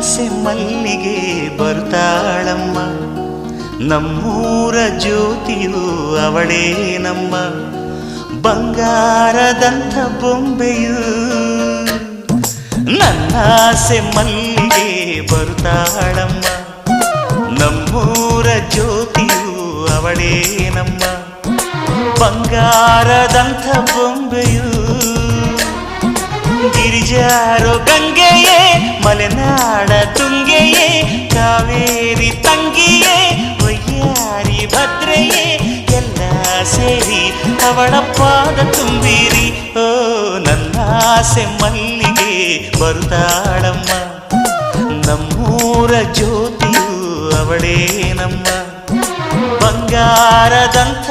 ಆಸೆ ಮಲ್ಲಿಗೆ ಬರ್ತಾಳಮ್ಮ, ನಮ್ಮೂರ ಜ್ಯೋತಿಯು ಅವಳೇ ನಮ್ಮ, ಬಂಗಾರದಂಥ ಬೊಂಬೆಯು. ನನ್ನಾಸೆ ಮಲ್ಲಿಗೆ ಬರ್ತಾಳಮ್ಮ, ನಮ್ಮೂರ ಜ್ಯೋತಿಯು ಅವಳೇ ನಮ್ಮ, ಬಂಗಾರದಂಥ ಬೊಂಬೆಯು. ಗಿರಿಜಾರೋ ಗಂಗೆಯೇ, ಮಲೆನಾಡ ತುಂಗೆಯೇ, ಕಾವೇರಿ ತಂಗಿಯೇ, ವಯ್ಯಾರಿ ಭದ್ರೆಯೇ, ಎಲ್ಲ ಸೇರಿ ಅವಳ ಪಾದ ತುಂಬಿರಿ. ಓ ನನ್ನಾಸೆ ಮಲ್ಲಿಗೆ ಬರುತ್ತಾಳಮ್ಮ, ನಮ್ಮೂರ ಜ್ಯೋತಿಯು ಅವಳೇ ನಮ್ಮ, ಬಂಗಾರದಂಥ